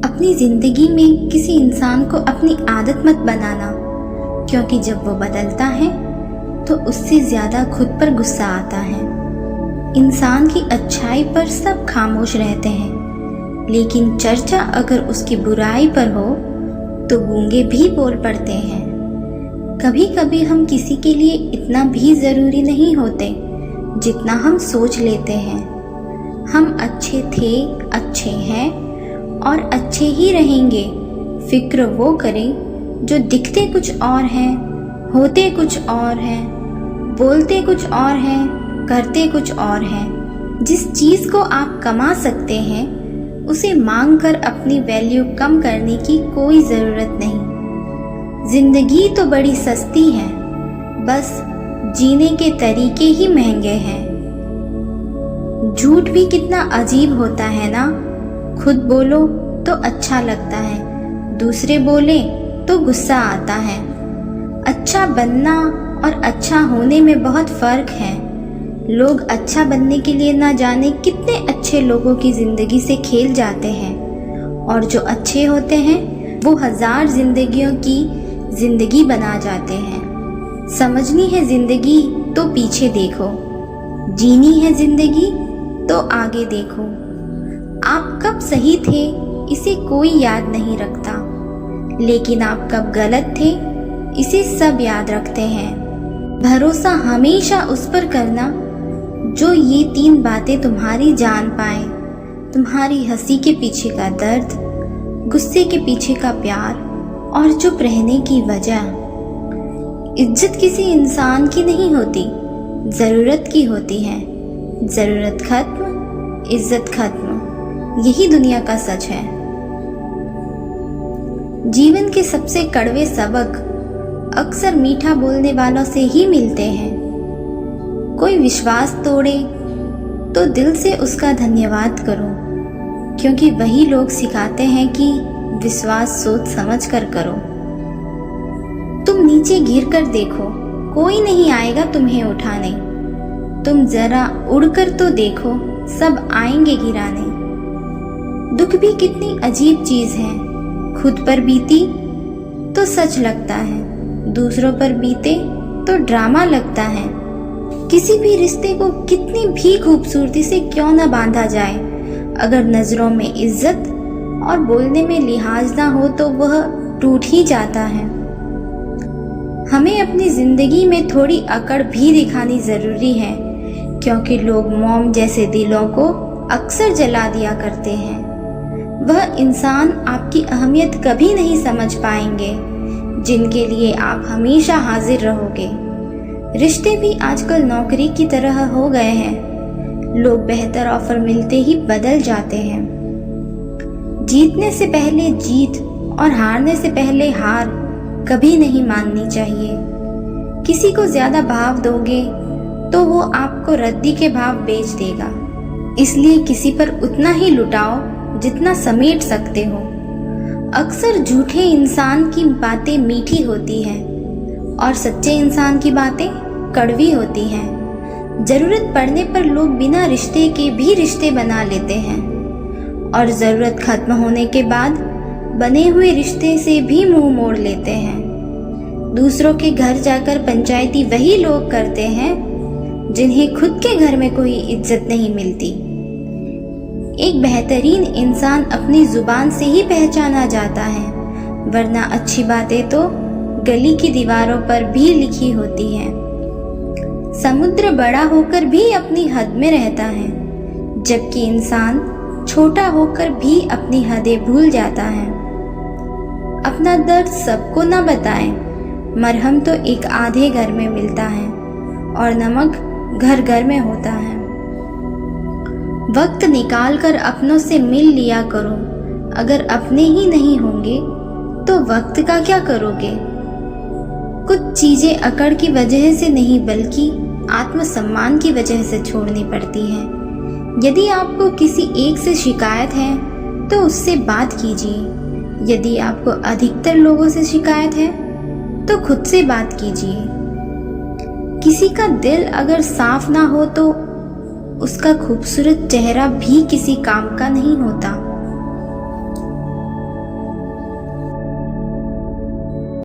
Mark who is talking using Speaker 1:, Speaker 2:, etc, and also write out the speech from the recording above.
Speaker 1: अपनी जिंदगी में किसी इंसान को अपनी आदत मत बनाना, क्योंकि जब वो बदलता है तो उससे ज्यादा खुद पर गुस्सा आता है। इंसान की अच्छाई पर सब खामोश रहते हैं, लेकिन चर्चा अगर उसकी बुराई पर हो तो गूंगे भी बोल पड़ते हैं। कभी कभी हम किसी के लिए इतना भी जरूरी नहीं होते जितना हम सोच लेते हैं। हम अच्छे थे, अच्छे हैं और अच्छे ही रहेंगे। फिक्र वो करें जो दिखते कुछ और हैं, होते कुछ और हैं, बोलते कुछ और हैं, करते कुछ और हैं। जिस चीज़ को आप कमा सकते हैं उसे मांग कर अपनी वैल्यू कम करने की कोई ज़रूरत नहीं। जिंदगी तो बड़ी सस्ती है, बस जीने के तरीके ही महंगे हैं। झूठ भी कितना अजीब होता है ना। खुद बोलो तो अच्छा लगता है, दूसरे बोले तो गुस्सा आता है। अच्छा बनना और अच्छा होने में बहुत फर्क है। लोग अच्छा बनने के लिए ना जाने कितने अच्छे लोगों की जिंदगी से खेल जाते हैं, और जो अच्छे होते हैं वो 1000 जिंदगियों की जिंदगी बना जाते हैं। समझनी है जिंदगी तो पीछे देखो, जीनी है जिंदगी तो आगे देखो। आप कब सही थे इसे कोई याद नहीं रखता, लेकिन आप कब गलत थे इसे सब याद रखते हैं। भरोसा हमेशा उस पर करना जो ये 3 बातें तुम्हारी जान पाए। तुम्हारी हंसी के पीछे का दर्द, गुस्से के पीछे का प्यार और चुप रहने की वजह। इज्जत किसी इंसान की नहीं होती, ज़रूरत की होती है। ज़रूरत खत्म, इज्जत खत्म, यही दुनिया का सच है। जीवन के सबसे कड़वे सबक अक्सर मीठा बोलने वालों से ही मिलते हैं। कोई विश्वास तोड़े तो दिल से उसका धन्यवाद करो, क्योंकि वही लोग सिखाते हैं कि विश्वास सोच समझ कर करो। तुम नीचे गिर कर देखो, कोई नहीं आएगा तुम्हें उठाने। तुम जरा उड़कर तो देखो, सब आएंगे गिराने। दुख भी कितनी अजीब चीज है। खुद पर बीती तो सच लगता है, दूसरों पर बीते तो ड्रामा लगता है। किसी भी रिश्ते को कितनी भी खूबसूरती से क्यों न बांधा जाए, अगर नजरों में इज्जत और बोलने में लिहाज ना हो तो वह टूट ही जाता है। हमें अपनी जिंदगी में थोड़ी अकड़ भी दिखानी जरूरी है, क्योंकि लोग मोम जैसे दिलों को अक्सर जला दिया करते हैं। वह इंसान आपकी अहमियत कभी नहीं समझ पाएंगे जिनके लिए आप हमेशा हाजिर रहोगे। रिश्ते भी आजकल नौकरी की तरह हो गए हैं। लोग बेहतर ऑफर मिलते ही बदल जाते हैं। जीतने से पहले जीत और हारने से पहले हार कभी नहीं माननी चाहिए। किसी को ज्यादा भाव दोगे तो वो आपको रद्दी के भाव बेच देगा। इसलिए किसी पर उतना ही लुटाओ जितना समेट सकते हो। अक्सर झूठे इंसान की बातें मीठी होती हैं और सच्चे इंसान की बातें कड़वी होती हैं। जरूरत पड़ने पर लोग बिना रिश्ते के भी रिश्ते बना लेते हैं, और जरूरत खत्म होने के बाद बने हुए रिश्ते से भी मुंह मोड़ लेते हैं। दूसरों के घर जाकर पंचायती वही लोग करते हैं जिन्हें खुद के घर में कोई इज्जत नहीं मिलती। एक बेहतरीन इंसान अपनी जुबान से ही पहचाना जाता है, वरना अच्छी बातें तो गली की दीवारों पर भी लिखी होती हैं। समुद्र बड़ा होकर भी अपनी हद में रहता है, जबकि इंसान छोटा होकर भी अपनी हदें भूल जाता है। अपना दर्द सबको न बताएं। मरहम तो एक आधे घर में मिलता है और नमक घर घर में होता है। वक्त निकाल कर अपनों से मिल लिया करो। अगर अपने ही नहीं होंगे तो वक्त का क्या करोगे। कुछ चीजें अकड़ की वजह से नहीं बल्कि आत्मसम्मान की वजह से छोड़नी पड़ती हैं। यदि आपको किसी एक से शिकायत है तो उससे बात कीजिए। यदि आपको अधिकतर लोगों से शिकायत है तो खुद से बात कीजिए। किसी का दिल अगर साफ ना हो तो उसका खूबसूरत चेहरा भी किसी काम का नहीं होता।